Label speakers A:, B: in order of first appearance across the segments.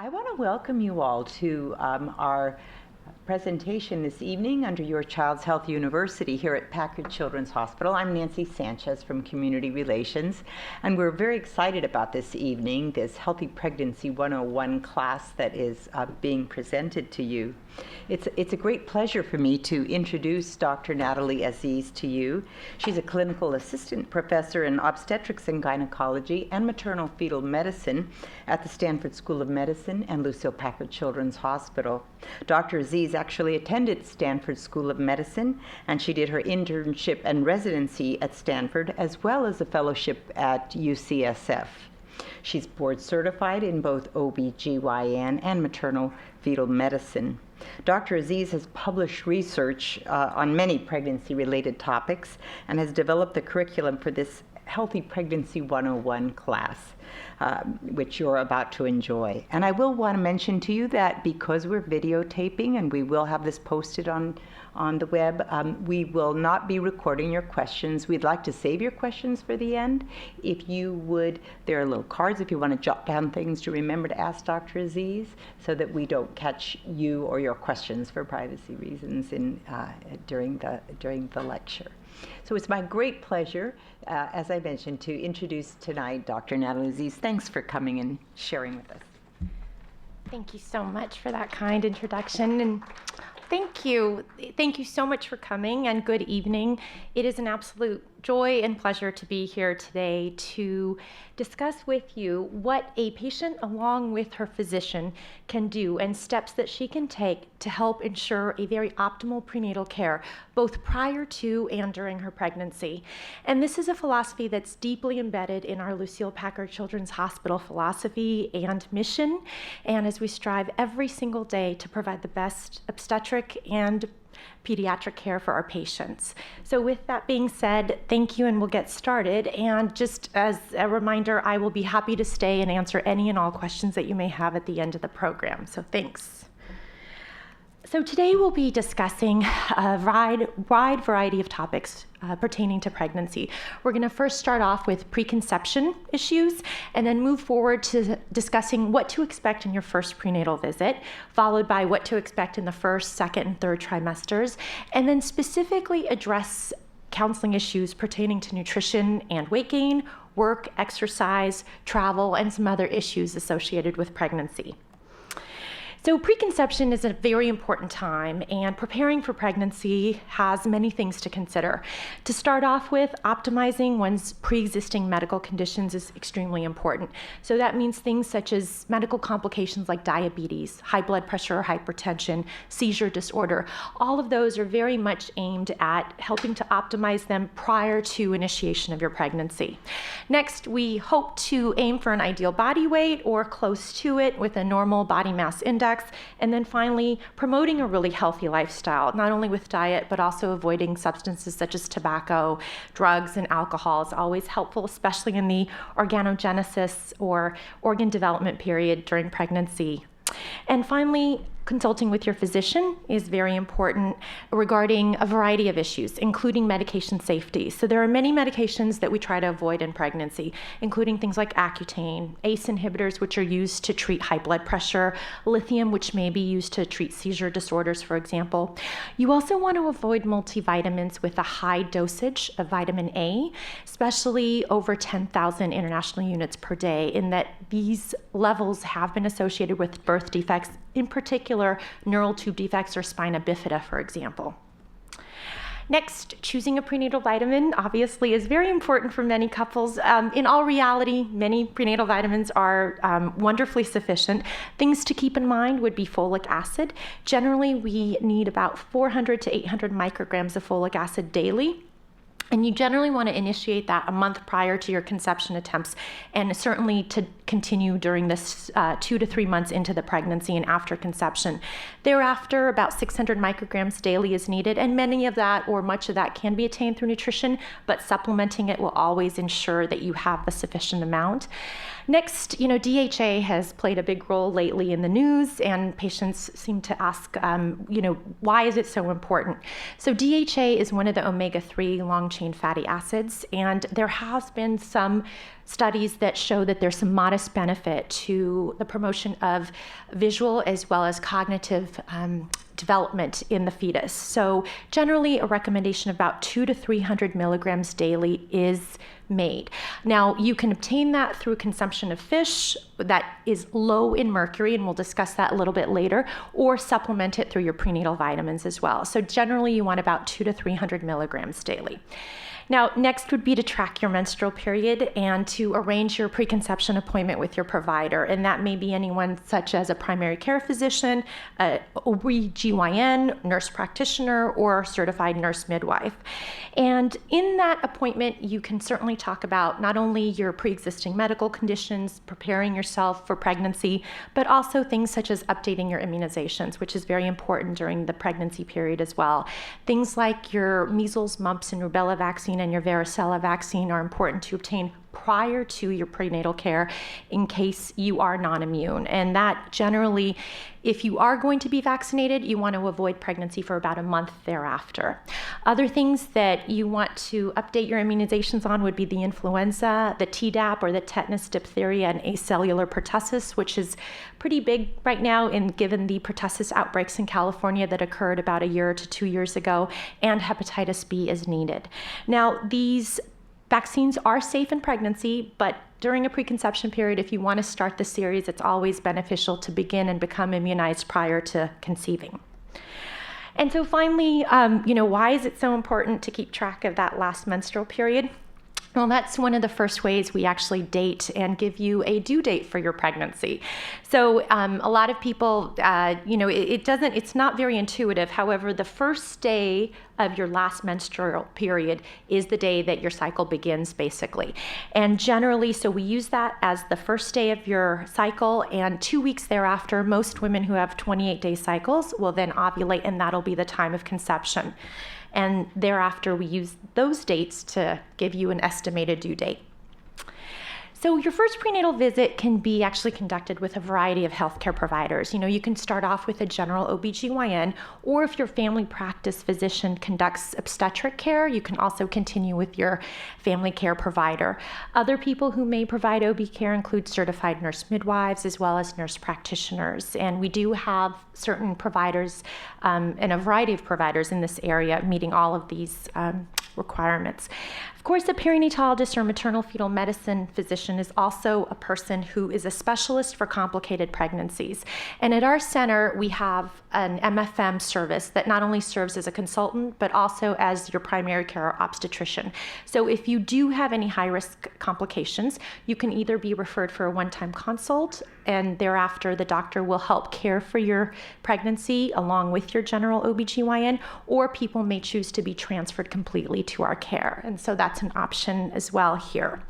A: I want to welcome you all to our presentation this evening under Your Child's Health University here at Packard Children's Hospital. I'm Nancy Sanchez from Community Relations, and we're very excited about this evening, this Healthy Pregnancy 101 class that is being presented to you. It's a great pleasure for me to introduce Dr. Natalie Aziz to you. She's a clinical assistant professor in obstetrics and gynecology and maternal fetal medicine at the Stanford School of Medicine and Lucile Packard Children's Hospital. Dr. Aziz actually attended Stanford School of Medicine, and she did her internship and residency at Stanford as well as a fellowship at UCSF. She's board certified in both OB/GYN and maternal fetal medicine. Dr. Aziz has published research on many pregnancy-related topics and has developed the curriculum for this Healthy Pregnancy 101 class, which you're about to enjoy. And I will want to mention to you that because we're videotaping and we will have this posted on the web, we will not be recording your questions. We'd like to save your questions for the end. If you would, there are little cards if you want to jot down things to remember to ask Dr. Aziz so that we don't catch you or your questions for privacy reasons during the lecture. So it's my great pleasure, as I mentioned, to introduce tonight Dr. Natalie Aziz. Thanks for coming and sharing with us.
B: Thank you so much for that kind introduction, and thank you so much for coming, and good evening. It is an absolute joy and pleasure to be here today to discuss with you what a patient along with her physician can do and steps that she can take to help ensure a very optimal prenatal care, both prior to and during her pregnancy. And this is a philosophy that's deeply embedded in our Lucile Packard Children's Hospital philosophy and mission, and as we strive every single day to provide the best obstetric and pediatric care for our patients. So with that being said, thank you, and we'll get started. And just as a reminder, I will be happy to stay and answer any and all questions that you may have at the end of the program. So thanks. So today we'll be discussing a wide variety of topics pertaining to pregnancy. We're going to first start off with preconception issues and then move forward to discussing what to expect in your first prenatal visit, followed by what to expect in the first, second, and third trimesters, and then specifically address counseling issues pertaining to nutrition and weight gain, work, exercise, travel, and some other issues associated with pregnancy. So preconception is a very important time, and preparing for pregnancy has many things to consider. To start off with, optimizing one's pre-existing medical conditions is extremely important. So that means things such as medical complications like diabetes, high blood pressure or hypertension, seizure disorder. All of those are very much aimed at helping to optimize them prior to initiation of your pregnancy. Next, we hope to aim for an ideal body weight or close to it with a normal body mass index. And then finally, promoting a really healthy lifestyle, not only with diet, but also avoiding substances such as tobacco, drugs, and alcohol is always helpful, especially in the organogenesis or organ development period during pregnancy. And finally, consulting with your physician is very important regarding a variety of issues, including medication safety. So there are many medications that we try to avoid in pregnancy, including things like Accutane, ACE inhibitors, which are used to treat high blood pressure, lithium, which may be used to treat seizure disorders, for example. You also want to avoid multivitamins with a high dosage of vitamin A, especially over 10,000 international units per day, in that these levels have been associated with birth defects, in particular neural tube defects or spina bifida, for example. Next, choosing a prenatal vitamin obviously is very important for many couples. In all reality, many prenatal vitamins are wonderfully sufficient. Things to keep in mind would be folic acid. Generally, we need about 400 to 800 micrograms of folic acid daily. And you generally want to initiate that a month prior to your conception attempts, and certainly to continue during this 2 to 3 months into the pregnancy and after conception. Thereafter, about 600 micrograms daily is needed, and many of that or much of that can be attained through nutrition, but supplementing it will always ensure that you have a sufficient amount. Next, DHA has played a big role lately in the news, and patients seem to ask, why is it so important? So DHA is one of the omega-3 long-chain fatty acids, and there has been some studies that show that there's some modest benefit to the promotion of visual as well as cognitive development in the fetus. So generally a recommendation of about 200 to 300 milligrams daily is made. Now you can obtain that through consumption of fish that is low in mercury, and we'll discuss that a little bit later, or supplement it through your prenatal vitamins as well. So generally you want about 200 to 300 milligrams daily. Now, next would be to track your menstrual period and to arrange your preconception appointment with your provider. And that may be anyone such as a primary care physician, a OB/GYN, nurse practitioner, or certified nurse midwife. And in that appointment, you can certainly talk about not only your pre-existing medical conditions, preparing yourself for pregnancy, but also things such as updating your immunizations, which is very important during the pregnancy period as well. Things like your measles, mumps, and rubella vaccine and your varicella vaccine are important to obtain prior to your prenatal care in case you are non-immune. And that generally, if you are going to be vaccinated, you want to avoid pregnancy for about a month thereafter. Other things that you want to update your immunizations on would be the influenza, the Tdap or the tetanus, diphtheria, and acellular pertussis, which is pretty big right now given the pertussis outbreaks in California that occurred about a year to 2 years ago, and hepatitis B is needed. Now, these vaccines are safe in pregnancy, but during a preconception period, if you want to start the series, it's always beneficial to begin and become immunized prior to conceiving. And so finally, why is it so important to keep track of that last menstrual period? Well, that's one of the first ways we actually date and give you a due date for your pregnancy. So a lot of people, it's not very intuitive. However, the first day of your last menstrual period is the day that your cycle begins, basically. And generally, so we use that as the first day of your cycle, and 2 weeks thereafter, most women who have 28-day cycles will then ovulate, and that'll be the time of conception. And thereafter, we use those dates to give you an estimated due date. So your first prenatal visit can be actually conducted with a variety of healthcare providers. You can start off with a general OB/GYN, or if your family practice physician conducts obstetric care, you can also continue with your family care provider. Other people who may provide OB care include certified nurse midwives as well as nurse practitioners. And we do have certain providers and a variety of providers in this area meeting all of these requirements. Of course, a perinatologist or maternal fetal medicine physician is also a person who is a specialist for complicated pregnancies. And at our center, we have an MFM service that not only serves as a consultant, but also as your primary care obstetrician. So if you do have any high-risk complications, you can either be referred for a one-time consult, and thereafter the doctor will help care for your pregnancy along with your general OB/GYN, or people may choose to be transferred completely to our care. And so that's an option as well here.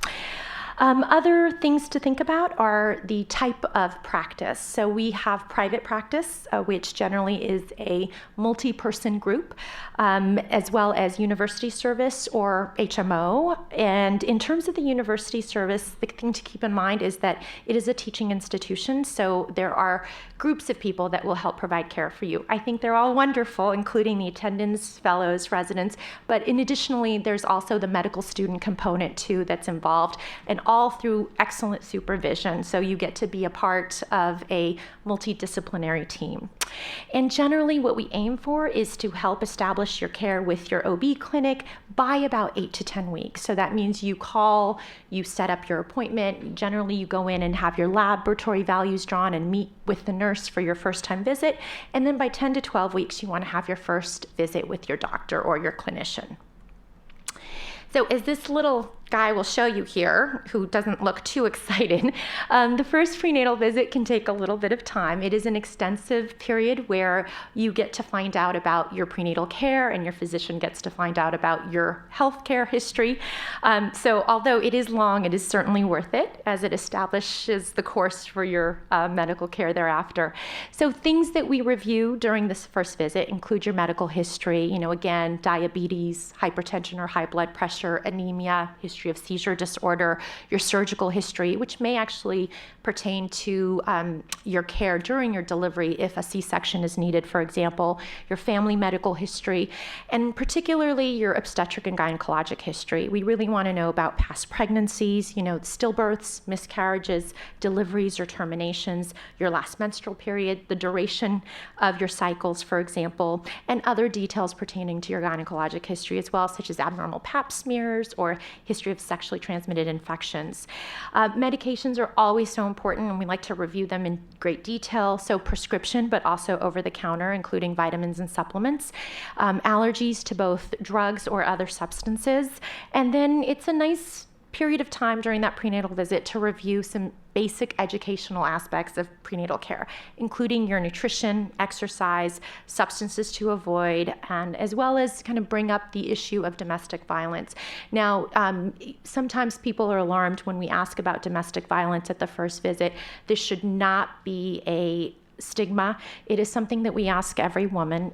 B: Other things to think about are the type of practice. So we have private practice, which generally is a multi-person group, as well as university service or HMO. And in terms of the university service, the thing to keep in mind is that it is a teaching institution, so there are groups of people that will help provide care for you. I think they're all wonderful, including the attendants, fellows, residents, but additionally, there's also the medical student component too that's involved, and all through excellent supervision. So you get to be a part of a multidisciplinary team. And generally what we aim for is to help establish your care with your OB clinic by about 8 to 10 weeks. So that means you call, you set up your appointment. Generally you go in and have your laboratory values drawn and meet with the nurse for your first time visit. And then by 10 to 12 weeks, you want to have your first visit with your doctor or your clinician. So as this little guy will show you here, who doesn't look too excited, the first prenatal visit can take a little bit of time. It is an extensive period where you get to find out about your prenatal care, and your physician gets to find out about your healthcare history. So although it is long, it is certainly worth it, as it establishes the course for your medical care thereafter. So things that we review during this first visit include your medical history, again, diabetes, hypertension or high blood pressure, anemia, history history of seizure disorder, your surgical history, which may actually pertain to your care during your delivery if a C-section is needed, for example, your family medical history, and particularly your obstetric and gynecologic history. We really want to know about past pregnancies, stillbirths, miscarriages, deliveries or terminations, your last menstrual period, the duration of your cycles, for example, and other details pertaining to your gynecologic history as well, such as abnormal pap smears or history of sexually transmitted infections. Medications are always so important, and we like to review them in great detail. So prescription, but also over-the-counter, including vitamins and supplements, allergies to both drugs or other substances. And then it's a nice period of time during that prenatal visit to review some basic educational aspects of prenatal care, including your nutrition, exercise, substances to avoid, and as well as kind of bring up the issue of domestic violence. Now, sometimes people are alarmed when we ask about domestic violence at the first visit. This should not be a stigma. It is something that we ask every woman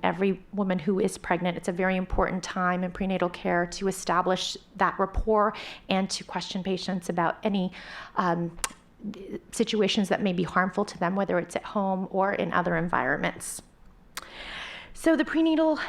B: who is pregnant. It's a very important time in prenatal care to establish that rapport and to question patients about any situations that may be harmful to them, whether it's at home or in other environments. So the prenatal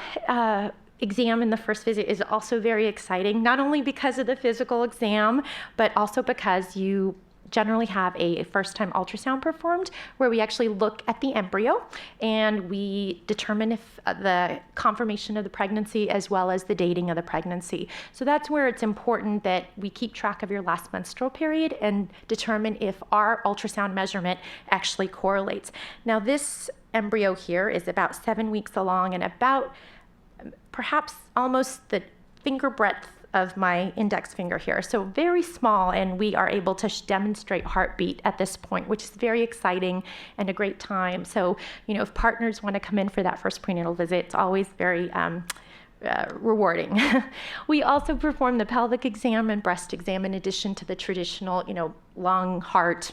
B: exam in the first visit is also very exciting, not only because of the physical exam, but also because you generally have a first-time ultrasound performed where we actually look at the embryo and we determine if the confirmation of the pregnancy as well as the dating of the pregnancy. So that's where it's important that we keep track of your last menstrual period and determine if our ultrasound measurement actually correlates. Now this embryo here is about 7 weeks along and about perhaps almost the finger breadth of my index finger here. So very small, and we are able to demonstrate heartbeat at this point, which is very exciting and a great time. So, if partners want to come in for that first prenatal visit, it's always very rewarding. We also perform the pelvic exam and breast exam in addition to the traditional, lung, heart,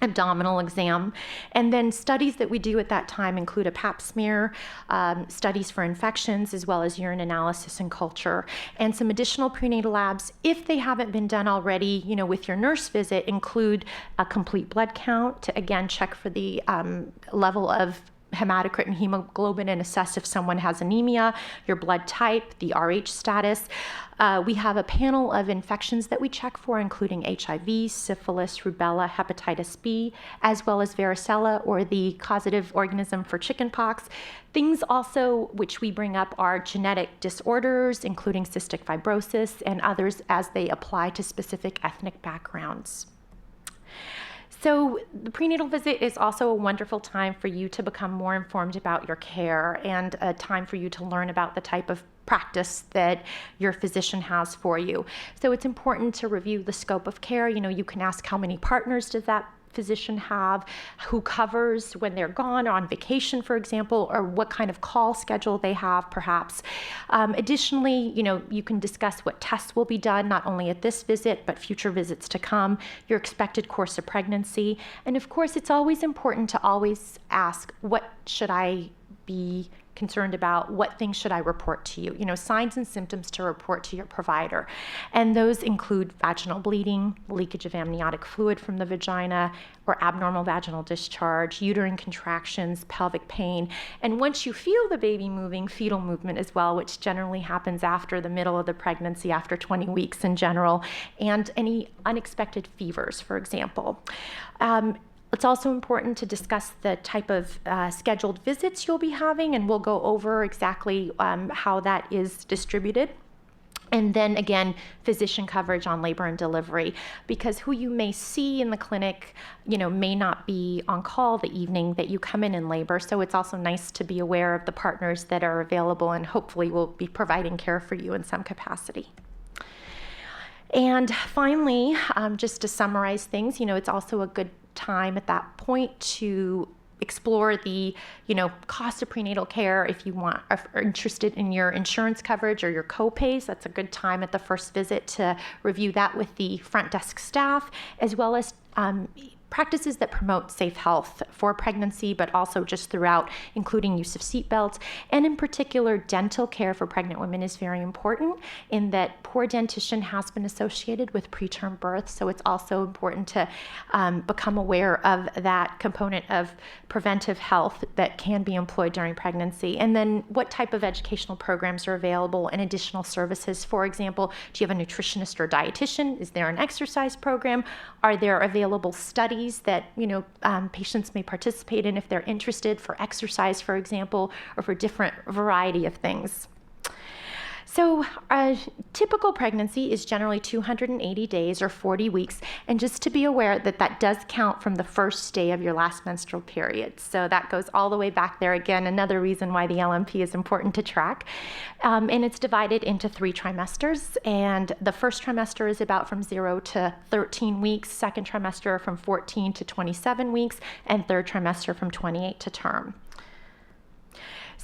B: abdominal exam. And then studies that we do at that time include a pap smear, studies for infections, as well as urine analysis and culture. And some additional prenatal labs, if they haven't been done already, with your nurse visit, include a complete blood count to again check for the level of hematocrit and hemoglobin and assess if someone has anemia, your blood type, the Rh status. We have a panel of infections that we check for, including HIV, syphilis, rubella, hepatitis B, as well as varicella, or the causative organism for chickenpox. Things also which we bring up are genetic disorders, including cystic fibrosis, and others as they apply to specific ethnic backgrounds. So the prenatal visit is also a wonderful time for you to become more informed about your care and a time for you to learn about the type of practice that your physician has for you. So it's important to review the scope of care. You can ask how many partners does that physician have, who covers when they're gone on vacation, for example, or what kind of call schedule they have, perhaps. Additionally, you can discuss what tests will be done, not only at this visit, but future visits to come, your expected course of pregnancy. And of course, it's always important to always ask, what should I be concerned about? What things should I report to you? Signs and symptoms to report to your provider. And those include vaginal bleeding, leakage of amniotic fluid from the vagina, or abnormal vaginal discharge, uterine contractions, pelvic pain. And once you feel the baby moving, fetal movement as well, which generally happens after the middle of the pregnancy, after 20 weeks in general, and any unexpected fevers, for example. It's also important to discuss the type of scheduled visits you'll be having, and we'll go over exactly how that is distributed. And then again, physician coverage on labor and delivery, because who you may see in the clinic, may not be on call the evening that you come in labor. So it's also nice to be aware of the partners that are available and hopefully will be providing care for you in some capacity. And finally, just to summarize things, it's also a good time at that point to explore the cost of prenatal care. If you are interested in your insurance coverage or your co-pays, that's a good time at the first visit to review that with the front desk staff, as well as practices that promote safe health for pregnancy, but also just throughout, including use of seatbelts. And in particular, dental care for pregnant women is very important in that poor dentition has been associated with preterm birth. So it's also important to become aware of that component of preventive health that can be employed during pregnancy. And then what type of educational programs are available and additional services. For example, do you have a nutritionist or dietitian? Is there an exercise program? Are there available studies that patients may participate in if they're interested for exercise, for example, or for different variety of things? So a typical pregnancy is generally 280 days or 40 weeks. And just to be aware that that does count from the first day of your last menstrual period. So that goes all the way back there. Again, another reason why the LMP is important to track. And it's divided into 3 trimesters. And the first trimester is about from 0 to 13 weeks, second trimester from 14 to 27 weeks, and third trimester from 28 to term.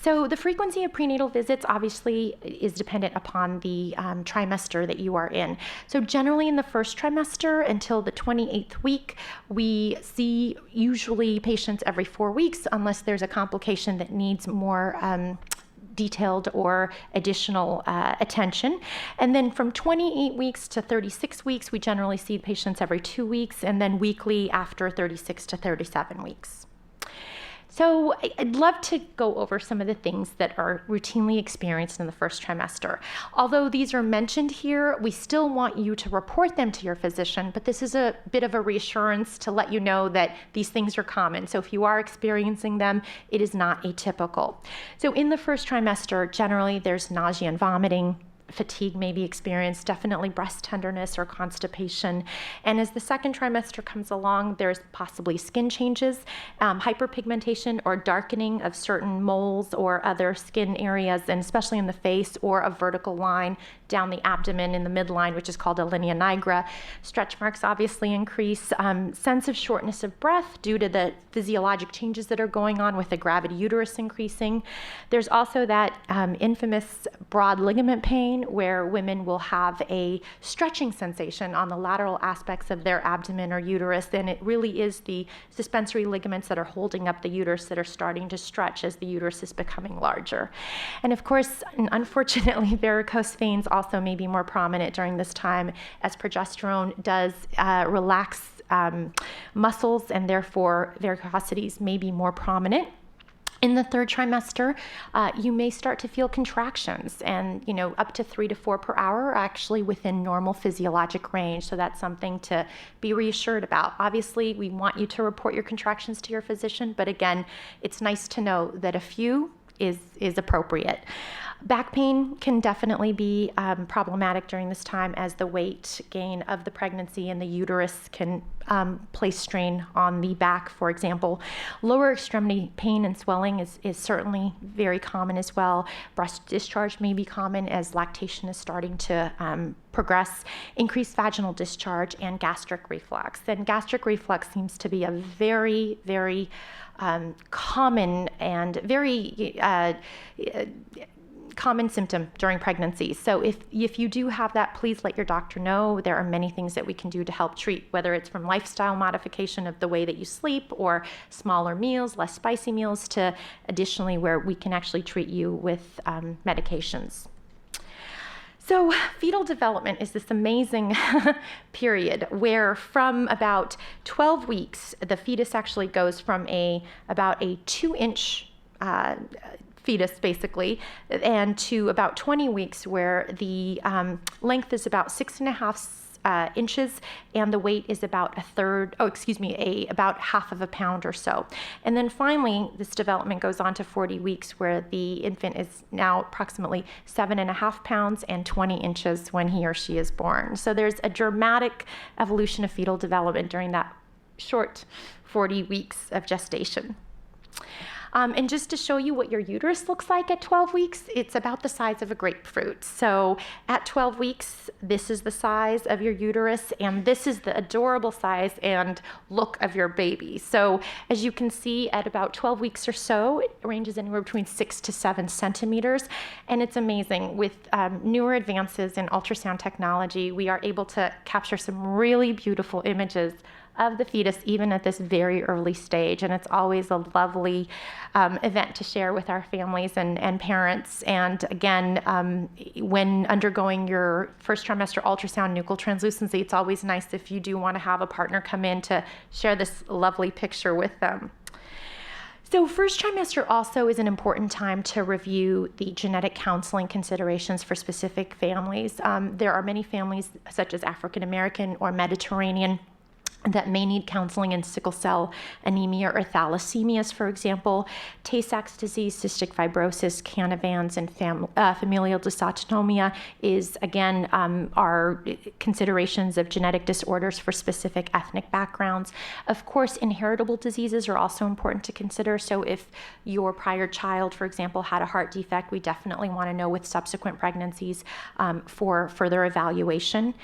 B: So the frequency of prenatal visits obviously is dependent upon the trimester that you are in. So generally in the first trimester until the 28th week, we see usually patients every 4 weeks unless there's a complication that needs more detailed or additional attention. And then from 28 weeks to 36 weeks, we generally see patients every 2 weeks, and then weekly after 36 to 37 weeks. So I'd love to go over some of the things that are routinely experienced in the first trimester. Although these are mentioned here, we still want you to report them to your physician, but this is a bit of a reassurance to let you know that these things are common. So if you are experiencing them, it is not atypical. So in the first trimester, generally there's nausea and vomiting. Fatigue may be experienced, definitely breast tenderness or constipation. And as the second trimester comes along, there's possibly skin changes, hyperpigmentation or darkening of certain moles or other skin areas, and especially in the face, or a vertical line down the abdomen in the midline, which is called a linea nigra. Stretch marks obviously increase. Sense of shortness of breath due to the physiologic changes that are going on with the gravity uterus increasing. There's also that infamous broad ligament pain, where women will have a stretching sensation on the lateral aspects of their abdomen or uterus, and it really is the suspensory ligaments that are holding up the uterus that are starting to stretch as the uterus is becoming larger. And of course, unfortunately, varicose veins also may be more prominent during this time, as progesterone does relax muscles, and therefore varicosities may be more prominent. In the third trimester, you may start to feel contractions, and up to 3 to 4 per hour are actually within normal physiologic range. So that's something to be reassured about. Obviously, we want you to report your contractions to your physician, but again, it's nice to know that a few is appropriate. Back pain can definitely be problematic during this time, as the weight gain of the pregnancy and the uterus can place strain on the back, for example. Lower extremity pain and swelling is certainly very common as well. Breast discharge may be common as lactation is starting to progress. Increased vaginal discharge and gastric reflux. And gastric reflux seems to be a very, very common and very common symptom during pregnancy. So if you do have that, please let your doctor know. There are many things that we can do to help treat, whether it's from lifestyle modification of the way that you sleep, or smaller meals, less spicy meals, to additionally where we can actually treat you with medications. So fetal development is this amazing period where from about 12 weeks, the fetus actually goes from about a 2-inch fetus, basically, and to about 20 weeks, where the length is about 6.5 inches, and the weight is about about half of a pound or so. And then finally, this development goes on to 40 weeks, where the infant is now approximately 7.5 pounds and 20 inches when he or she is born. So there's a dramatic evolution of fetal development during that short 40 weeks of gestation. And just to show you what your uterus looks like at 12 weeks, it's about the size of a grapefruit. So at 12 weeks, this is the size of your uterus, and this is the adorable size and look of your baby. So as you can see, at about 12 weeks or so, it ranges anywhere between 6 to 7 centimeters. And it's amazing. With newer advances in ultrasound technology, we are able to capture some really beautiful images of the fetus, even at this very early stage. And it's always a lovely event to share with our families and parents. And again, when undergoing your first trimester ultrasound nuchal translucency, it's always nice if you do want to have a partner come in to share this lovely picture with them. So first trimester also is an important time to review the genetic counseling considerations for specific families. There are many families, such as African American or Mediterranean, that may need counseling in sickle cell anemia or thalassemias, for example. Tay-Sachs disease, cystic fibrosis, Canavans, and familial dysautonomia is, again, are considerations of genetic disorders for specific ethnic backgrounds. Of course, inheritable diseases are also important to consider. So if your prior child, for example, had a heart defect, we definitely want to know with subsequent pregnancies for further evaluation.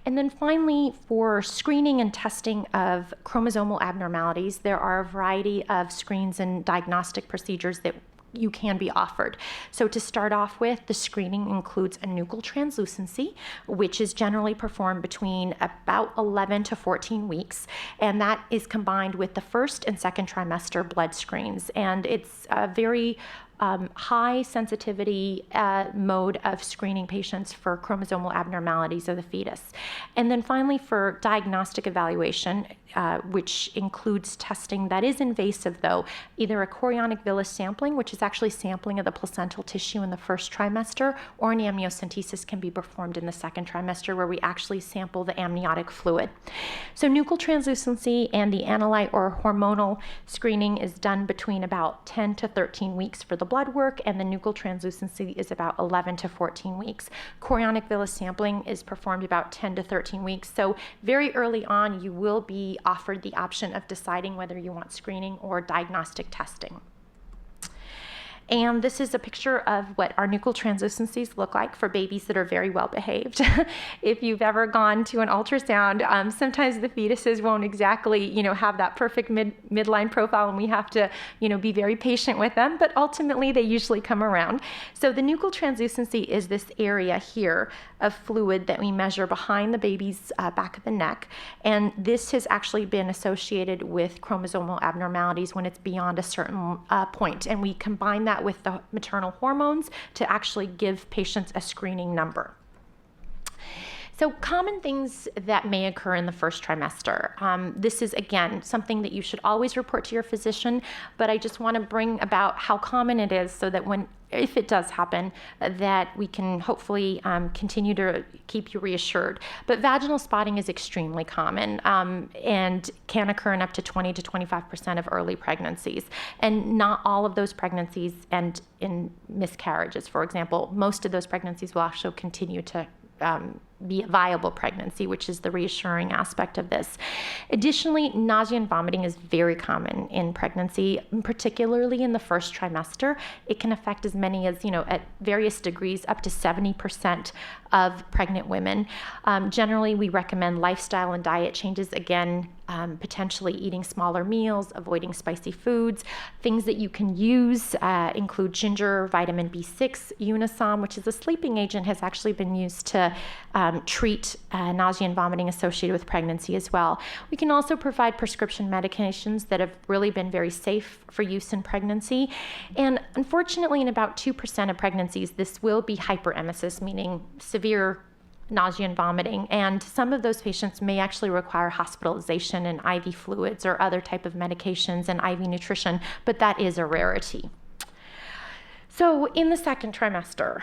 B: And then finally, for screening and testing of chromosomal abnormalities, there are a variety of screens and diagnostic procedures that you can be offered. So to start off with, the screening includes a nuchal translucency, which is generally performed between about 11 to 14 weeks, and that is combined with the first and second trimester blood screens. And it's a very high sensitivity mode of screening patients for chromosomal abnormalities of the fetus. And then finally, for diagnostic evaluation, which includes testing that is invasive though, either a chorionic villus sampling, which is actually sampling of the placental tissue in the first trimester, or an amniocentesis can be performed in the second trimester, where we actually sample the amniotic fluid. So nuchal translucency and the analyte or hormonal screening is done between about 10 to 13 weeks for the blood work, and the nuchal translucency is about 11 to 14 weeks. Chorionic villus sampling is performed about 10 to 13 weeks. So very early on, you will be offered the option of deciding whether you want screening or diagnostic testing. And this is a picture of what our nuchal translucencies look like for babies that are very well behaved. If you've ever gone to an ultrasound, sometimes the fetuses won't exactly, have that perfect midline profile, and we have to, be very patient with them, but ultimately they usually come around. So the nuchal translucency is this area here of fluid that we measure behind the baby's back of the neck, and this has actually been associated with chromosomal abnormalities when it's beyond a certain point, and we combine that with the maternal hormones to actually give patients a screening number. So common things that may occur in the first trimester. This is, again, something that you should always report to your physician, but I just want to bring about how common it is so that if it does happen, that we can hopefully continue to keep you reassured. But vaginal spotting is extremely common and can occur in up to 20 to 25% of early pregnancies. And not all of those pregnancies end in miscarriages, for example. Most of those pregnancies will also continue to be a viable pregnancy, which is the reassuring aspect of this. Additionally, nausea and vomiting is very common in pregnancy, particularly in the first trimester. It can affect as many as, at various degrees, up to 70% of pregnant women. Generally, we recommend lifestyle and diet changes, again, potentially eating smaller meals, avoiding spicy foods. Things that you can use include ginger, vitamin B6, Unisom, which is a sleeping agent, has actually been used to treat nausea and vomiting associated with pregnancy as well. We can also provide prescription medications that have really been very safe for use in pregnancy. And unfortunately, in about 2% of pregnancies, this will be hyperemesis, meaning severe nausea and vomiting, and some of those patients may actually require hospitalization and IV fluids or other type of medications and IV nutrition, but that is a rarity. So in the second trimester,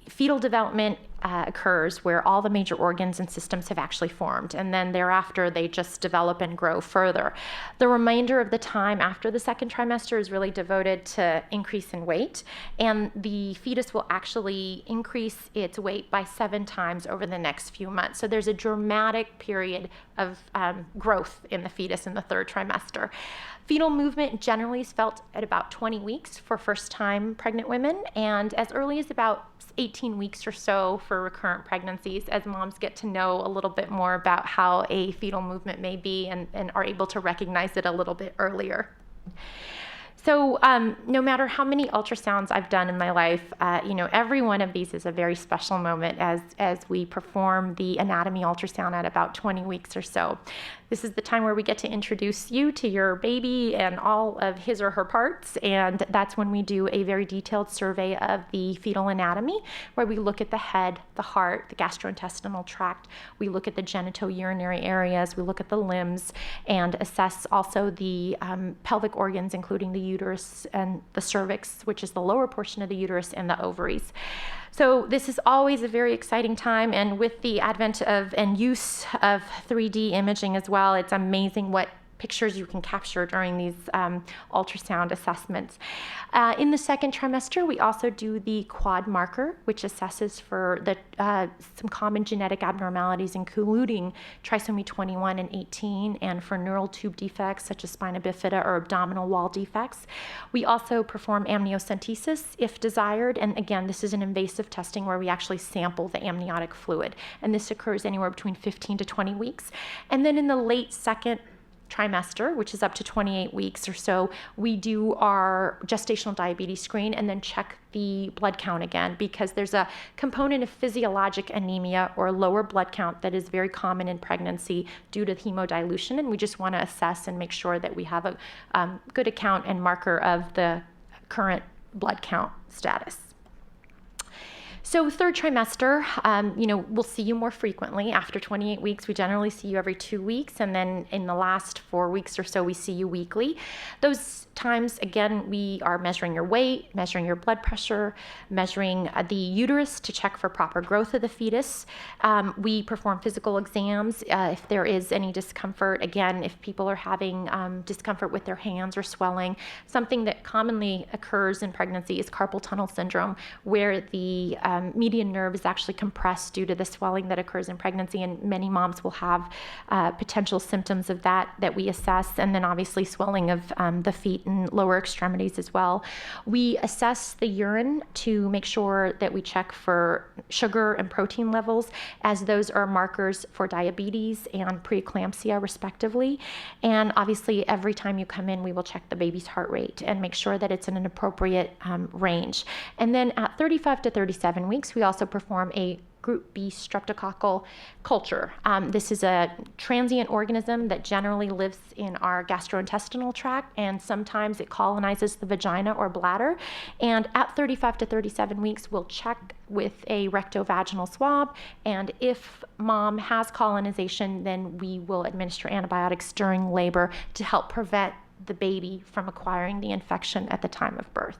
B: fetal development occurs where all the major organs and systems have actually formed, and then thereafter they just develop and grow further. The remainder of the time after the second trimester is really devoted to increase in weight, and the fetus will actually increase its weight by 7 times over the next few months. So there's a dramatic period of growth in the fetus in the third trimester. Fetal movement generally is felt at about 20 weeks for first-time pregnant women, and as early as about 18 weeks or so for recurrent pregnancies, as moms get to know a little bit more about how a fetal movement may be and are able to recognize it a little bit earlier. So no matter how many ultrasounds I've done in my life, every one of these is a very special moment as we perform the anatomy ultrasound at about 20 weeks or so. This is the time where we get to introduce you to your baby and all of his or her parts, and that's when we do a very detailed survey of the fetal anatomy, where we look at the head, the heart, the gastrointestinal tract, we look at the genitourinary areas, we look at the limbs, and assess also the pelvic organs, including the uterus and the cervix, which is the lower portion of the uterus, and the ovaries. So this is always a very exciting time, and with the advent of and use of 3D imaging as well, it's amazing what pictures you can capture during these ultrasound assessments. In the second trimester, we also do the quad marker, which assesses for the some common genetic abnormalities, including trisomy 21 and 18, and for neural tube defects such as spina bifida or abdominal wall defects. We also perform amniocentesis if desired, and again, this is an invasive testing where we actually sample the amniotic fluid, and this occurs anywhere between 15 to 20 weeks. And then in the late second trimester, which is up to 28 weeks or so, we do our gestational diabetes screen and then check the blood count again, because there's a component of physiologic anemia or lower blood count that is very common in pregnancy due to hemodilution, and we just want to assess and make sure that we have a good account and marker of the current blood count status. So third trimester, we'll see you more frequently. After 28 weeks, we generally see you every 2 weeks, and then in the last 4 weeks or so, we see you weekly. Those times, again, we are measuring your weight, measuring your blood pressure, measuring the uterus to check for proper growth of the fetus. We perform physical exams if there is any discomfort. Again, if people are having discomfort with their hands or swelling, something that commonly occurs in pregnancy is carpal tunnel syndrome, where the median nerve is actually compressed due to the swelling that occurs in pregnancy, and many moms will have potential symptoms of that we assess, and then obviously swelling of the feet and lower extremities as well. We assess the urine to make sure that we check for sugar and protein levels, as those are markers for diabetes and preeclampsia respectively. And obviously every time you come in, we will check the baby's heart rate and make sure that it's in an appropriate range. And then at 35 to 37 weeks, we also perform a Group B streptococcal culture. This is a transient organism that generally lives in our gastrointestinal tract, and sometimes it colonizes the vagina or bladder. And at 35 to 37 weeks, we'll check with a rectovaginal swab, and if mom has colonization, then we will administer antibiotics during labor to help prevent the baby from acquiring the infection at the time of birth.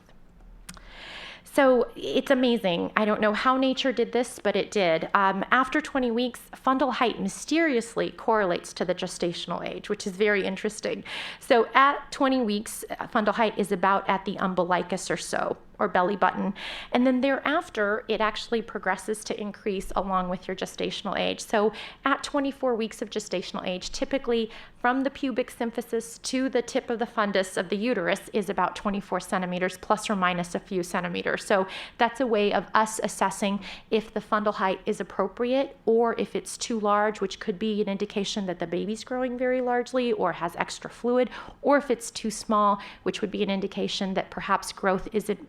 B: So it's amazing. I don't know how nature did this, but it did. After 20 weeks, fundal height mysteriously correlates to the gestational age, which is very interesting. So at 20 weeks, fundal height is about at the umbilicus or so, or belly button. And then thereafter, it actually progresses to increase along with your gestational age. So at 24 weeks of gestational age, typically from the pubic symphysis to the tip of the fundus of the uterus is about 24 centimeters, plus or minus a few centimeters. So that's a way of us assessing if the fundal height is appropriate or if it's too large, which could be an indication that the baby's growing very largely or has extra fluid, or if it's too small, which would be an indication that perhaps growth isn't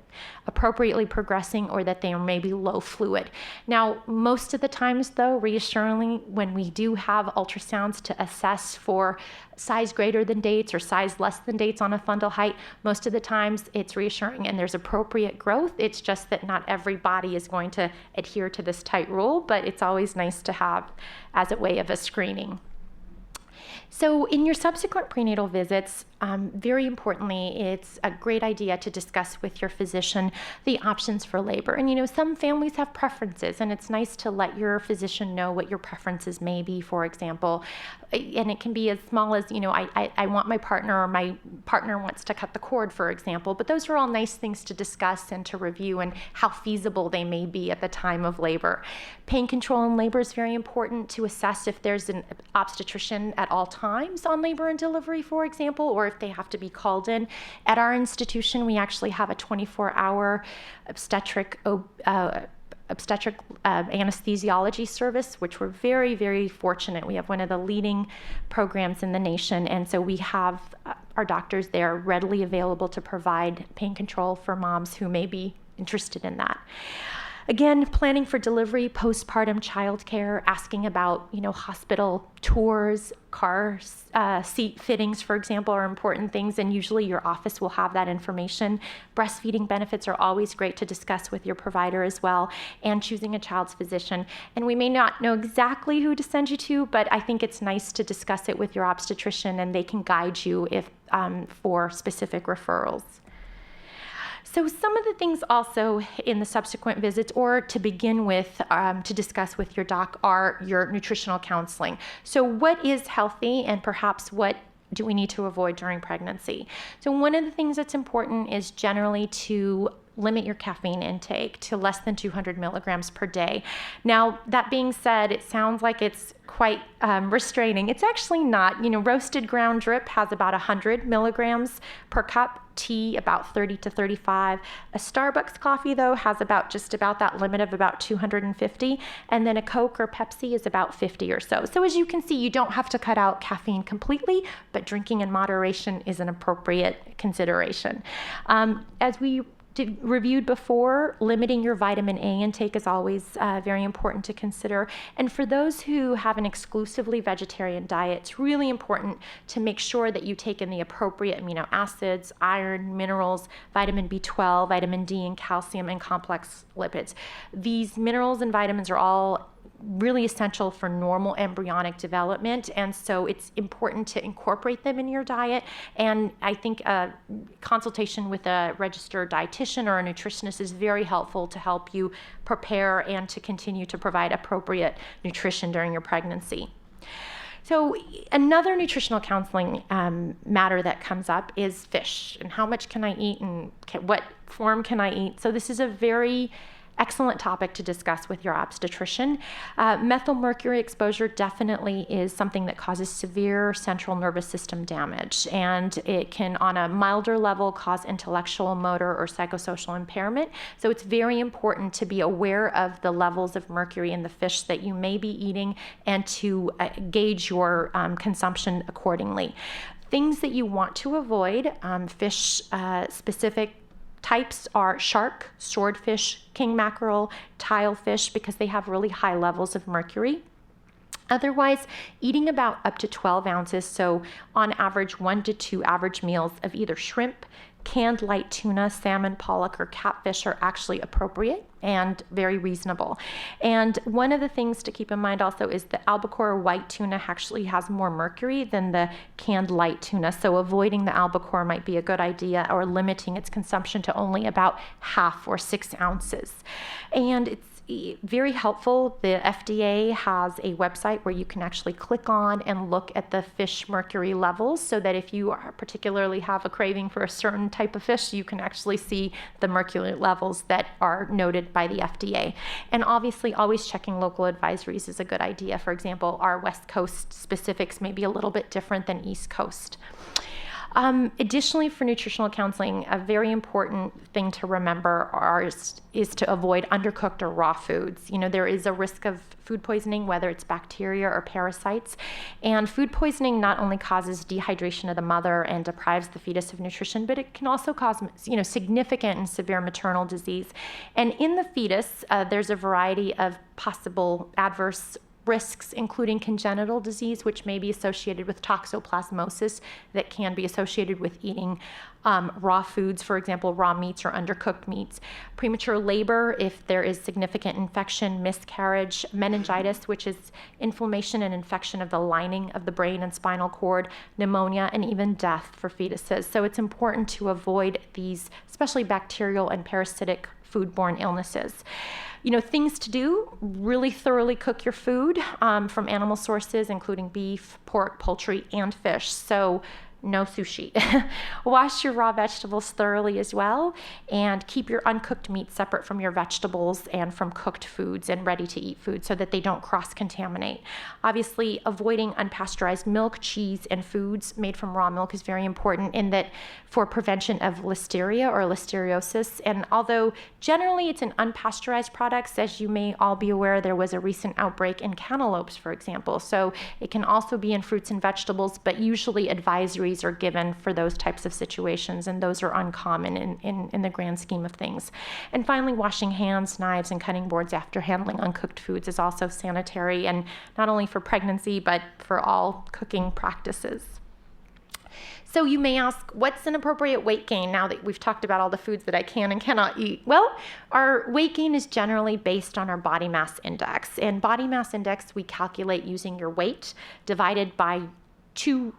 B: appropriately progressing or that they may be low fluid. Now, most of the times though, reassuringly, when we do have ultrasounds to assess for size greater than dates or size less than dates on a fundal height, most of the times it's reassuring and there's appropriate growth. It's just that not every body is going to adhere to this tight rule, but it's always nice to have as a way of a screening. So in your subsequent prenatal visits, very importantly, it's a great idea to discuss with your physician the options for labor. And some families have preferences, and it's nice to let your physician know what your preferences may be, for example. And it can be as small as, I want my partner, or my partner wants to cut the cord, for example. But those are all nice things to discuss and to review, and how feasible they may be at the time of labor. Pain control in labor is very important to assess if there's an obstetrician at all times on labor and delivery, for example, or if they have to be called in. At our institution, we actually have a 24-hour obstetric anesthesiology service, which we're very, very fortunate. We have one of the leading programs in the nation, and so we have our doctors there readily available to provide pain control for moms who may be interested in that. Again, planning for delivery, postpartum childcare, asking about, hospital tours, car seat fittings, for example, are important things, and usually your office will have that information. Breastfeeding benefits are always great to discuss with your provider as well, and choosing a child's physician. And we may not know exactly who to send you to, but I think it's nice to discuss it with your obstetrician, and they can guide you if for specific referrals. So some of the things also in the subsequent visits, or to begin with, to discuss with your doc, are your nutritional counseling. So what is healthy, and perhaps what do we need to avoid during pregnancy? So one of the things that's important is generally to limit your caffeine intake to less than 200 milligrams per day. Now, that being said, it sounds like it's quite restraining. It's actually not. Roasted ground drip has about 100 milligrams per cup, tea about 30 to 35. A Starbucks coffee, though, has just about that limit of about 250, and then a Coke or Pepsi is about 50 or so. So as you can see, you don't have to cut out caffeine completely, but drinking in moderation is an appropriate consideration. As we reviewed before, limiting your vitamin A intake is always very important to consider. And for those who have an exclusively vegetarian diet, it's really important to make sure that you take in the appropriate amino acids, iron, minerals, vitamin B12, vitamin D, and calcium, and complex lipids. These minerals and vitamins are all really essential for normal embryonic development, and so it's important to incorporate them in your diet. And I think a consultation with a registered dietitian or a nutritionist is very helpful to help you prepare and to continue to provide appropriate nutrition during your pregnancy. So another nutritional counseling matter that comes up is fish, and how much can I eat, and what form can I eat? So this is a very excellent topic to discuss with your obstetrician. Methylmercury exposure definitely is something that causes severe central nervous system damage, and it can, on a milder level, cause intellectual, motor, or psychosocial impairment. So it's very important to be aware of the levels of mercury in the fish that you may be eating, and to gauge your consumption accordingly. Things that you want to avoid, fish-specific types are shark, swordfish, king mackerel, tilefish, because they have really high levels of mercury. Otherwise, eating about up to 12 ounces, so on average 1 to 2 average meals of either shrimp, canned light tuna, salmon, pollock, or catfish are actually appropriate and very reasonable. And one of the things to keep in mind also is the albacore white tuna actually has more mercury than the canned light tuna, so avoiding the albacore might be a good idea, or limiting its consumption to only about half or 6 ounces. And it's very helpful. The FDA has a website where you can actually click on and look at the fish mercury levels, so that if you particularly have a craving for a certain type of fish, you can actually see the mercury levels that are noted by the FDA. And obviously, always checking local advisories is a good idea. For example, our West Coast specifics may be a little bit different than East Coast. Additionally, for nutritional counseling, a very important thing to remember is to avoid undercooked or raw foods. There is a risk of food poisoning, whether it's bacteria or parasites. And food poisoning not only causes dehydration of the mother and deprives the fetus of nutrition, but it can also cause, significant and severe maternal disease. And in the fetus, there's a variety of possible adverse risks, including congenital disease, which may be associated with toxoplasmosis, that can be associated with eating raw foods, for example, raw meats or undercooked meats. Premature labor, if there is significant infection, miscarriage, meningitis, which is inflammation and infection of the lining of the brain and spinal cord, pneumonia, and even death for fetuses. So it's important to avoid these, especially bacterial and parasitic foodborne illnesses. Things to do: really thoroughly cook your food from animal sources, including beef, pork, poultry, and fish. So no sushi. Wash your raw vegetables thoroughly as well, and keep your uncooked meat separate from your vegetables and from cooked foods and ready-to-eat foods, so that they don't cross-contaminate. Obviously, avoiding unpasteurized milk, cheese, and foods made from raw milk is very important, in that for prevention of listeria or listeriosis. And although generally it's in unpasteurized products, as you may all be aware, there was a recent outbreak in cantaloupes, for example. So it can also be in fruits and vegetables, but usually advisories X-rays are given for those types of situations, and those are uncommon in the grand scheme of things. And finally, washing hands, knives, and cutting boards after handling uncooked foods is also sanitary, and not only for pregnancy, but for all cooking practices. So you may ask, what's an appropriate weight gain now that we've talked about all the foods that I can and cannot eat? Well, our weight gain is generally based on our body mass index. And body mass index we calculate using your weight divided by 2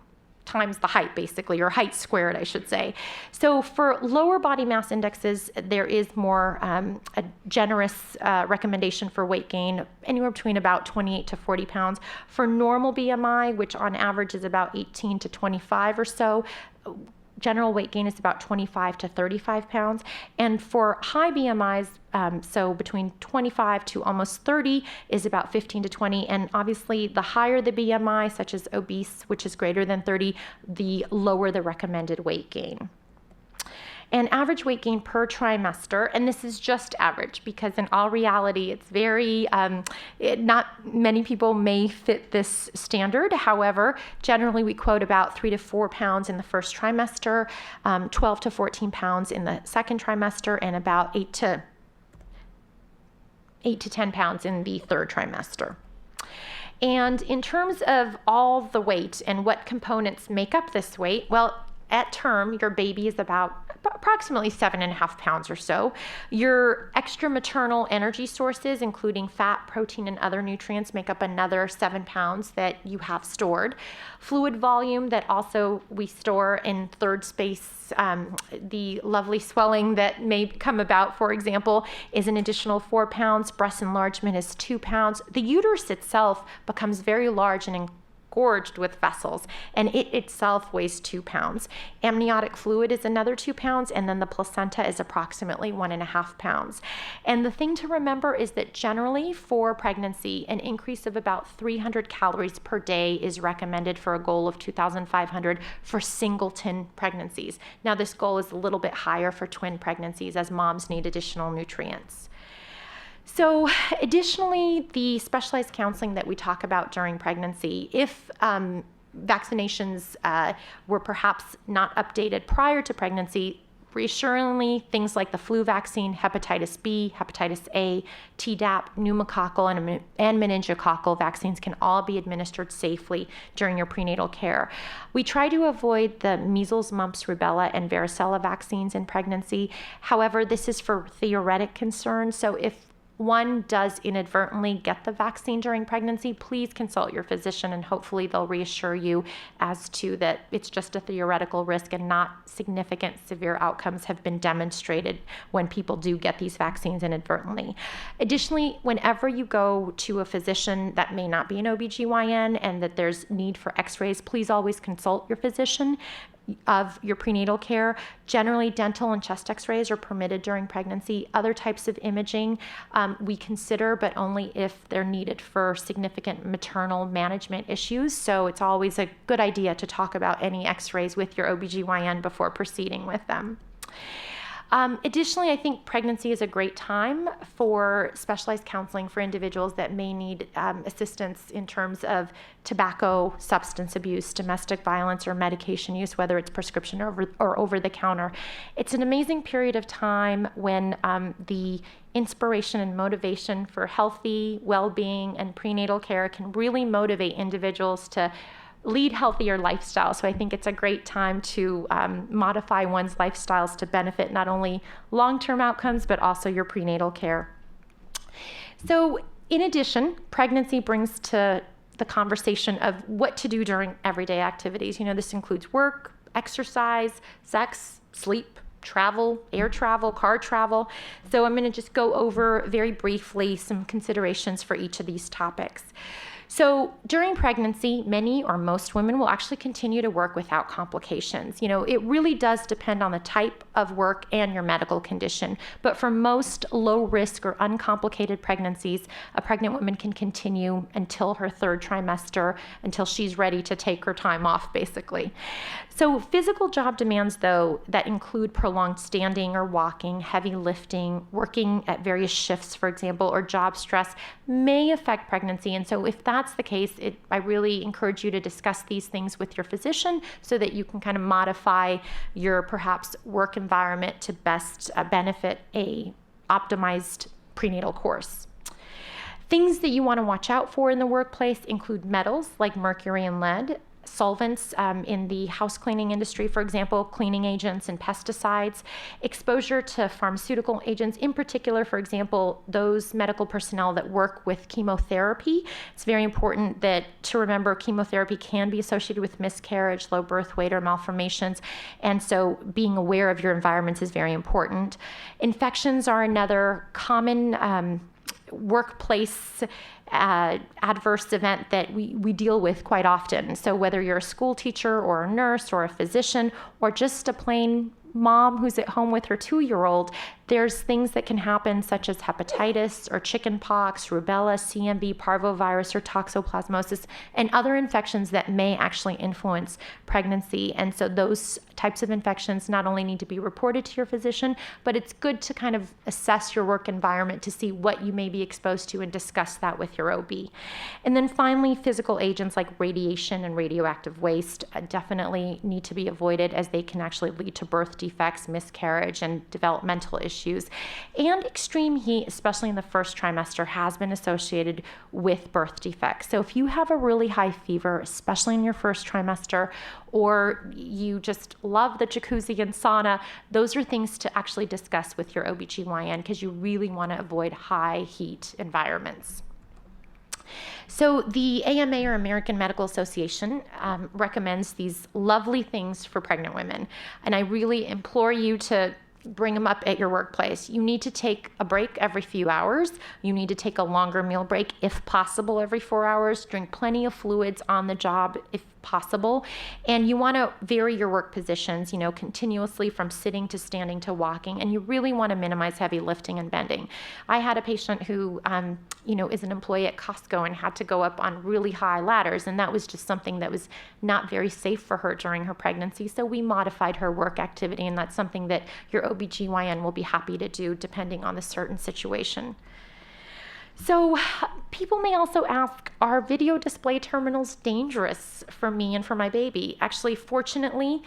B: times the height, basically, or height squared, I should say. So for lower body mass indexes, there is more a generous recommendation for weight gain, anywhere between about 28 to 40 pounds. For normal BMI, which on average is about 18 to 25 or so, general weight gain is about 25 to 35 pounds. And for high BMIs, so between 25 to almost 30 is about 15 to 20. And obviously the higher the BMI, such as obese, which is greater than 30, the lower the recommended weight gain. And average weight gain per trimester, and this is just average because in all reality, it's very, not many people may fit this standard. However, generally we quote about 3 to 4 pounds in the first trimester, 12 to 14 pounds in the second trimester, and about 8 to 10 pounds in the third trimester. And in terms of all the weight and what components make up this weight, well, at term, your baby is about approximately 7.5 pounds or so. Your extra maternal energy sources, including fat, protein, and other nutrients, make up another 7 pounds that you have stored. Fluid volume that also we store in third space, the lovely swelling that may come about, for example, is an additional 4 pounds. Breast enlargement is 2 pounds. The uterus itself becomes very large and gorged with vessels, and it itself weighs 2 pounds. Amniotic fluid is another 2 pounds, and then the placenta is approximately 1.5 pounds. And the thing to remember is that generally for pregnancy, an increase of about 300 calories per day is recommended for a goal of 2,500 for singleton pregnancies. Now, this goal is a little bit higher for twin pregnancies as moms need additional nutrients. So additionally, the specialized counseling that we talk about during pregnancy, if vaccinations were perhaps not updated prior to pregnancy, reassuringly, things like the flu vaccine, hepatitis B, hepatitis A, Tdap, pneumococcal, and meningococcal vaccines can all be administered safely during your prenatal care. We try to avoid the measles, mumps, rubella, and varicella vaccines in pregnancy. However, this is for theoretic concerns. So if one does inadvertently get the vaccine during pregnancy, please consult your physician and hopefully they'll reassure you as to that it's just a theoretical risk and not significant severe outcomes have been demonstrated when people do get these vaccines inadvertently. Additionally, whenever you go to a physician that may not be an OBGYN and that there's need for x-rays, please always consult your physician of your prenatal care. Generally, dental and chest x-rays are permitted during pregnancy. Other types of imaging we consider, but only if they're needed for significant maternal management issues. So it's always a good idea to talk about any x-rays with your OBGYN before proceeding with them. Additionally, I think pregnancy is a great time for specialized counseling for individuals that may need assistance in terms of tobacco, substance abuse, domestic violence, or medication use, whether it's prescription or over the counter. It's an amazing period of time when the inspiration and motivation for healthy well-being and prenatal care can really motivate individuals to lead healthier lifestyles. So I think it's a great time to modify one's lifestyles to benefit not only long-term outcomes, but also your prenatal care. So in addition, pregnancy brings to the conversation of what to do during everyday activities. You know, this includes work, exercise, sex, sleep, travel, air travel, car travel. So I'm going to just go over very briefly some considerations for each of these topics. So during pregnancy, many or most women will actually continue to work without complications. You know, it really does depend on the type of work and your medical condition. But for most low risk or uncomplicated pregnancies, a pregnant woman can continue until her third trimester, until she's ready to take her time off, basically. So physical job demands, though, that include prolonged standing or walking, heavy lifting, working at various shifts, for example, or job stress may affect pregnancy. And so if that that's the case, I really encourage you to discuss these things with your physician so that you can kind of modify your perhaps work environment to best benefit a optimized prenatal course. Things that you want to watch out for in the workplace include metals like mercury and lead, solvents in the house cleaning industry, for example, cleaning agents and pesticides, exposure to pharmaceutical agents, in particular, for example, those medical personnel that work with chemotherapy. It's very important to remember chemotherapy can be associated with miscarriage, low birth weight, or malformations, and so being aware of your environments is very important. Infections are another common workplace adverse event that we deal with quite often. So whether you're a school teacher or a nurse or a physician or just a plain mom who's at home with her 2-year-old, there's things that can happen such as hepatitis or chickenpox, rubella, CMV, parvovirus, or toxoplasmosis, and other infections that may actually influence pregnancy. And so those types of infections not only need to be reported to your physician, but it's good to kind of assess your work environment to see what you may be exposed to and discuss that with your OB. And then finally, physical agents like radiation and radioactive waste definitely need to be avoided, as they can actually lead to birth defects, miscarriage, and developmental issues. And extreme heat, especially in the first trimester, has been associated with birth defects. So if you have a really high fever, especially in your first trimester, or you just love the jacuzzi and sauna, those are things to actually discuss with your OBGYN, because you really want to avoid high heat environments. So the AMA, or American Medical Association, recommends these lovely things for pregnant women. And I really implore you to bring them up at your workplace. You need to take a break every few hours. You need to take a longer meal break, if possible, every 4 hours. Drink plenty of fluids on the job, if possible. And you want to vary your work positions, continuously from sitting to standing to walking. And you really want to minimize heavy lifting and bending. I had a patient who, is an employee at Costco and had to go up on really high ladders. And that was just something that was not very safe for her during her pregnancy. So we modified her work activity. And that's something that your OBGYN will be happy to do depending on the certain situation. So people may also ask, are video display terminals dangerous for me and for my baby? Actually, fortunately,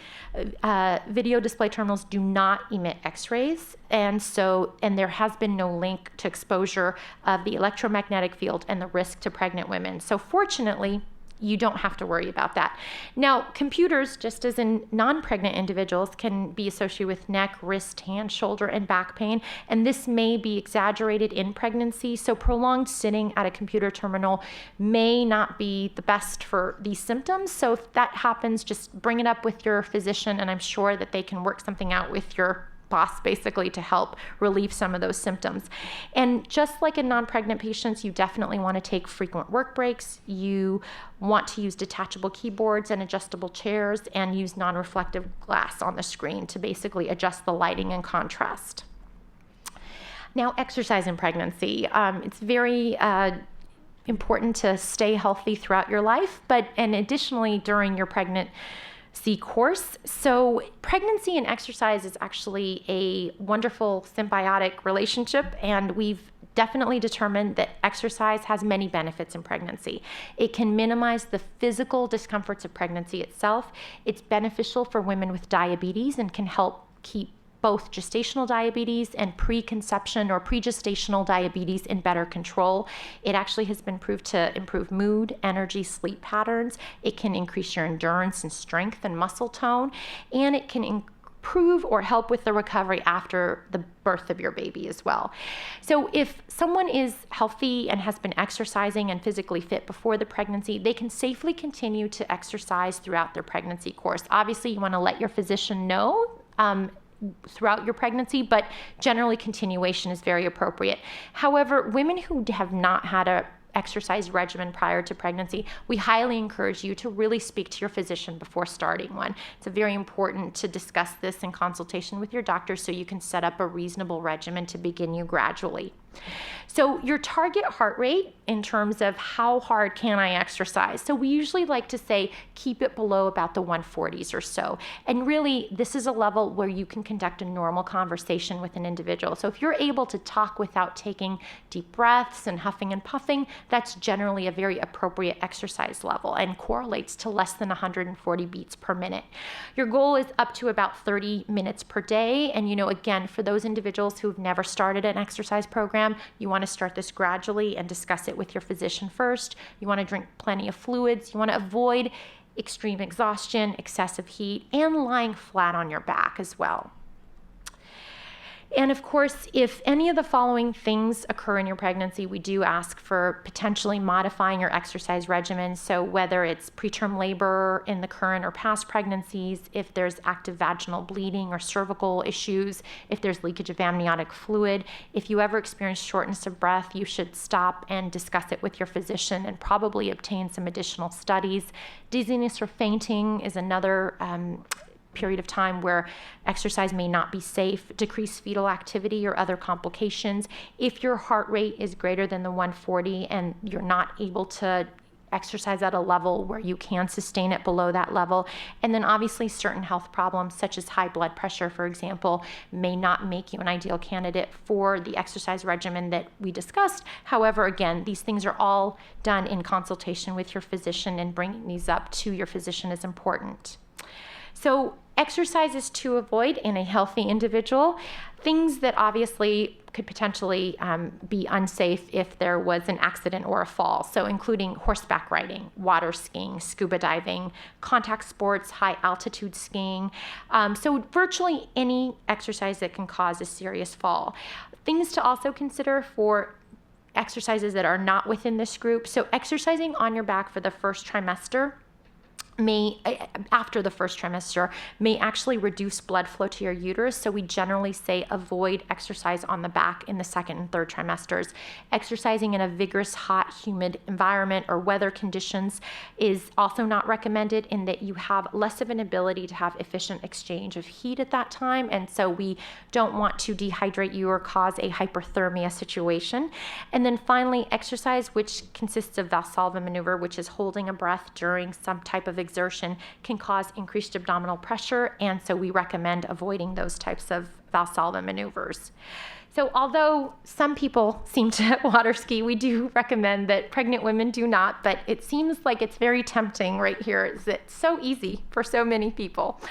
B: video display terminals do not emit X-rays, and there has been no link to exposure of the electromagnetic field and the risk to pregnant women. So fortunately, you don't have to worry about that. Now, computers, just as in non-pregnant individuals, can be associated with neck, wrist, hand, shoulder, and back pain, and this may be exaggerated in pregnancy, so prolonged sitting at a computer terminal may not be the best for these symptoms. So if that happens, just bring it up with your physician, and I'm sure that they can work something out with your boss, basically, to help relieve some of those symptoms. And just like in non-pregnant patients, you definitely want to take frequent work breaks. You want to use detachable keyboards and adjustable chairs, and use non-reflective glass on the screen to basically adjust the lighting and contrast. Now, exercise in pregnancy. It's very important to stay healthy throughout your life, and additionally during your pregnancy course. So pregnancy and exercise is actually a wonderful symbiotic relationship, and we've definitely determined that exercise has many benefits in pregnancy. It can minimize the physical discomforts of pregnancy itself. It's beneficial for women with diabetes and can help keep both gestational diabetes and preconception or pregestational diabetes in better control. It actually has been proved to improve mood, energy, sleep patterns. It can increase your endurance and strength and muscle tone, and it can improve or help with the recovery after the birth of your baby as well. So if someone is healthy and has been exercising and physically fit before the pregnancy, they can safely continue to exercise throughout their pregnancy course. Obviously, you want to let your physician know throughout your pregnancy, but generally continuation is very appropriate. However, women who have not had a exercise regimen prior to pregnancy, we highly encourage you to really speak to your physician before starting one. It's very important to discuss this in consultation with your doctor so you can set up a reasonable regimen to begin you gradually. So your target heart rate in terms of how hard can I exercise. So we usually like to say keep it below about the 140s or so. And really this is a level where you can conduct a normal conversation with an individual. So if you're able to talk without taking deep breaths and huffing and puffing, that's generally a very appropriate exercise level and correlates to less than 140 beats per minute. Your goal is up to about 30 minutes per day. And again, for those individuals who've never started an exercise program, you want to start this gradually and discuss it with your physician first. You want to drink plenty of fluids. You want to avoid extreme exhaustion, excessive heat, and lying flat on your back as well. And of course, if any of the following things occur in your pregnancy, we do ask for potentially modifying your exercise regimen. So whether it's preterm labor in the current or past pregnancies, if there's active vaginal bleeding or cervical issues, if there's leakage of amniotic fluid, if you ever experience shortness of breath, you should stop and discuss it with your physician and probably obtain some additional studies. Dizziness or fainting is another period of time where exercise may not be safe, decreased fetal activity or other complications. If your heart rate is greater than the 140 and you're not able to exercise at a level where you can sustain it below that level. And then obviously certain health problems such as high blood pressure, for example, may not make you an ideal candidate for the exercise regimen that we discussed. However, again, these things are all done in consultation with your physician, and bringing these up to your physician is important. So exercises to avoid in a healthy individual, things that obviously could potentially be unsafe if there was an accident or a fall. So including horseback riding, water skiing, scuba diving, contact sports, high altitude skiing. So virtually any exercise that can cause a serious fall. Things to also consider for exercises that are not within this group. So exercising on your back for the first trimester after the first trimester may actually reduce blood flow to your uterus. So we generally say avoid exercise on the back in the second and third trimesters. Exercising in a vigorous, hot, humid environment or weather conditions is also not recommended, in that you have less of an ability to have efficient exchange of heat at that time. And so we don't want to dehydrate you or cause a hyperthermia situation. And then finally, exercise, which consists of Valsalva maneuver, which is holding a breath during some type of exertion, can cause increased abdominal pressure, and so we recommend avoiding those types of Valsalva maneuvers. So although some people seem to water ski, we do recommend that pregnant women do not, but it seems like it's very tempting right here. It's so easy for so many people.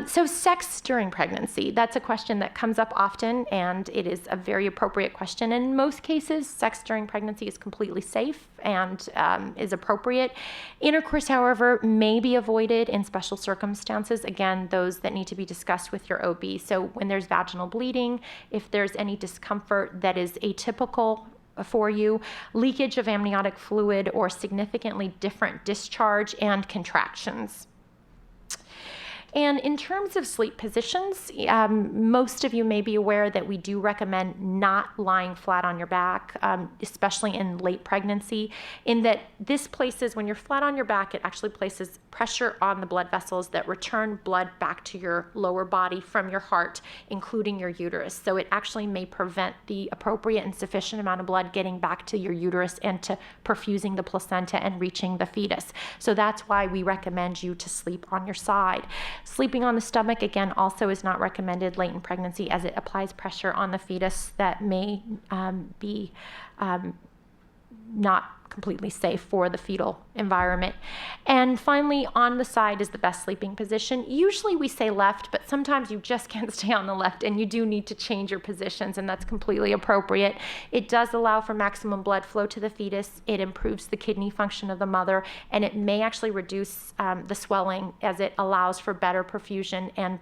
B: So sex during pregnancy, that's a question that comes up often, and it is a very appropriate question. In most cases, sex during pregnancy is completely safe and is appropriate. Intercourse, however, may be avoided in special circumstances. Again, those that need to be discussed with your OB. So when there's vaginal bleeding, if there's any discomfort that is atypical for you, leakage of amniotic fluid, or significantly different discharge and contractions. And in terms of sleep positions, most of you may be aware that we do recommend not lying flat on your back, especially in late pregnancy, in that this places, when you're flat on your back, it actually places pressure on the blood vessels that return blood back to your lower body from your heart, including your uterus. So it actually may prevent the appropriate and sufficient amount of blood getting back to your uterus and to perfusing the placenta and reaching the fetus. So that's why we recommend you to sleep on your side. Sleeping on the stomach, again, also is not recommended late in pregnancy, as it applies pressure on the fetus that may be not completely safe for the fetal environment. And finally, on the side is the best sleeping position. Usually we say left, but sometimes you just can't stay on the left and you do need to change your positions, and that's completely appropriate. It does allow for maximum blood flow to the fetus. It improves the kidney function of the mother, and it may actually reduce the swelling, as it allows for better perfusion and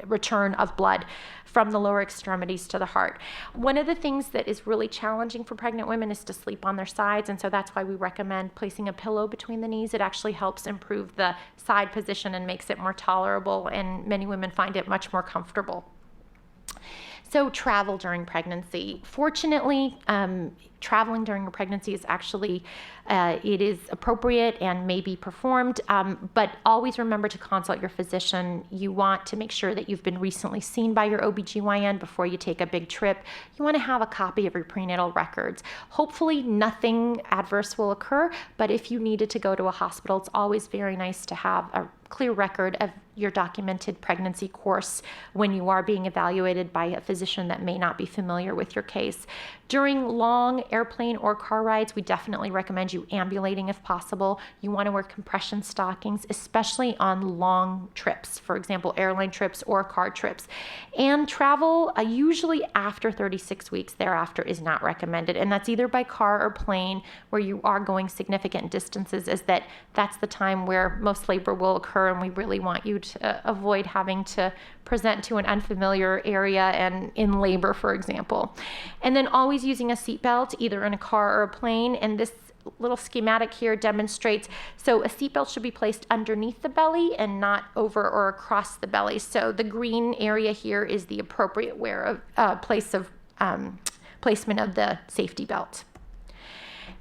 B: return of blood from the lower extremities to the heart. One of the things that is really challenging for pregnant women is to sleep on their sides, and so that's why we recommend placing a pillow between the knees. It actually helps improve the side position and makes it more tolerable, and many women find it much more comfortable. So travel during pregnancy. Fortunately, traveling during a pregnancy is actually, it is appropriate and may be performed, but always remember to consult your physician. You want to make sure that you've been recently seen by your OBGYN before you take a big trip. You want to have a copy of your prenatal records. Hopefully nothing adverse will occur, but if you needed to go to a hospital, it's always very nice to have a clear record of your documented pregnancy course when you are being evaluated by a physician that may not be familiar with your case. During long airplane or car rides, we definitely recommend you ambulating if possible. You want to wear compression stockings, especially on long trips, for example, airline trips or car trips. And travel usually after 36 weeks thereafter is not recommended, and that's either by car or plane where you are going significant distances, as that's the time where most labor will occur, and we really want you to avoid having to present to an unfamiliar area and in labor, for example. And then always using a seatbelt, either in a car or a plane. And this little schematic here demonstrates, so a seatbelt should be placed underneath the belly and not over or across the belly. So the green area here is the appropriate placement of the safety belt.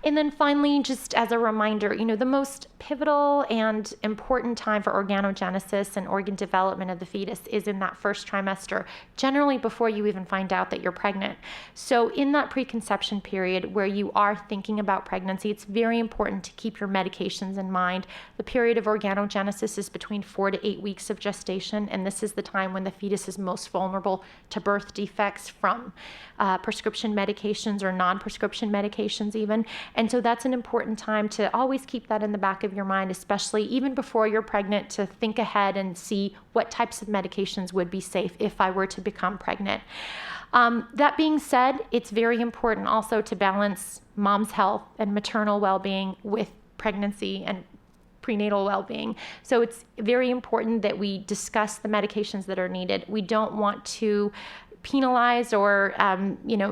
B: And then finally, just as a reminder, the most pivotal and important time for organogenesis and organ development of the fetus is in that first trimester, generally before you even find out that you're pregnant. So in that preconception period where you are thinking about pregnancy, it's very important to keep your medications in mind. The period of organogenesis is between 4 to 8 weeks of gestation, and this is the time when the fetus is most vulnerable to birth defects from prescription medications or non-prescription medications even. And so that's an important time to always keep that in the back of your mind, especially even before you're pregnant, to think ahead and see what types of medications would be safe if I were to become pregnant. That being said, it's very important also to balance mom's health and maternal well-being with pregnancy and prenatal well-being. So it's very important that we discuss the medications that are needed. We don't want to penalize or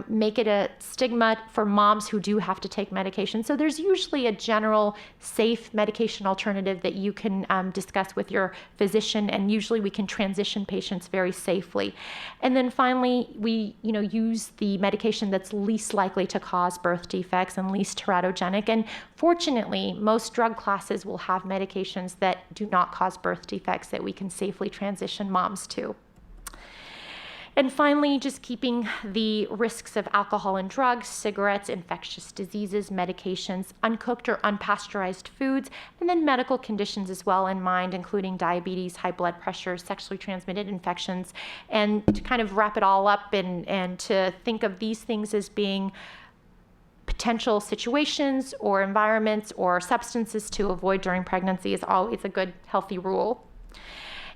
B: make it a stigma for moms who do have to take medication. So there's usually a general safe medication alternative that you can discuss with your physician, and usually we can transition patients very safely. And then finally, we use the medication that's least likely to cause birth defects and least teratogenic. And fortunately, most drug classes will have medications that do not cause birth defects that we can safely transition moms to. And finally, just keeping the risks of alcohol and drugs, cigarettes, infectious diseases, medications, uncooked or unpasteurized foods, and then medical conditions as well in mind, including diabetes, high blood pressure, sexually transmitted infections, and to kind of wrap it all up and to think of these things as being potential situations or environments or substances to avoid during pregnancy is always a good, healthy rule.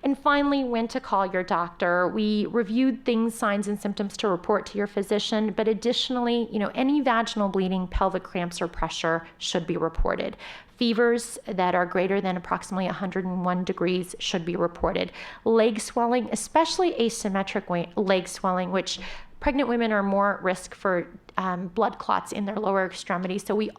B: And finally, when to call your doctor. We reviewed things, signs and symptoms to report to your physician, but additionally, any vaginal bleeding, pelvic cramps or pressure should be reported. Fevers that are greater than approximately 101 degrees should be reported. Leg swelling, especially asymmetric leg swelling, which pregnant women are more at risk for blood clots in their lower extremities. So we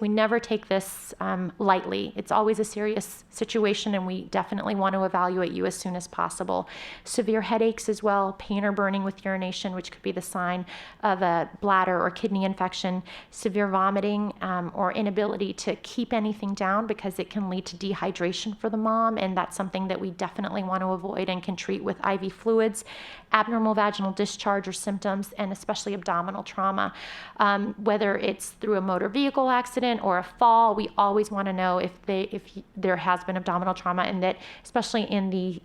B: never take this lightly. It's always a serious situation, and we definitely want to evaluate you as soon as possible. Severe headaches as well, pain or burning with urination, which could be the sign of a bladder or kidney infection, severe vomiting or inability to keep anything down because it can lead to dehydration for the mom, and that's something that we definitely want to avoid and can treat with IV fluids, abnormal vaginal discharge or symptoms, and especially abdominal trauma. Whether it's through a motor vehicle accident or a fall, we always want to know if there has been abdominal trauma, and that especially in the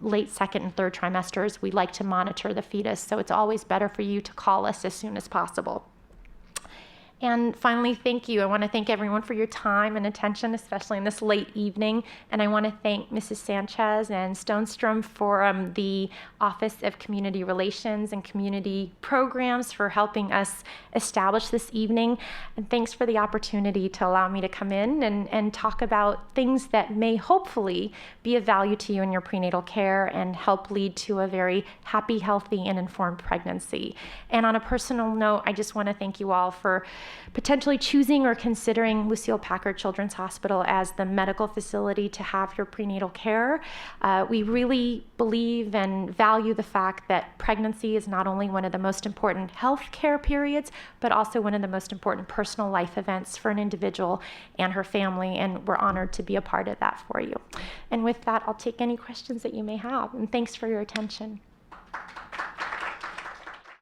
B: late second and third trimesters, we like to monitor the fetus. So it's always better for you to call us as soon as possible. And finally, thank you. I want to thank everyone for your time and attention, especially in this late evening. And I want to thank Mrs. Sanchez and Stonestrom for the Office of Community Relations and Community Programs for helping us establish this evening. And thanks for the opportunity to allow me to come in and talk about things that may hopefully be of value to you in your prenatal care and help lead to a very happy, healthy, and informed pregnancy. And on a personal note, I just want to thank you all for potentially choosing or considering Lucile Packard Children's Hospital as the medical facility to have your prenatal care. We really believe and value the fact that pregnancy is not only one of the most important health care periods, but also one of the most important personal life events for an individual and her family, and we're honored to be a part of that for you. And with that, I'll take any questions that you may have, and thanks for your attention.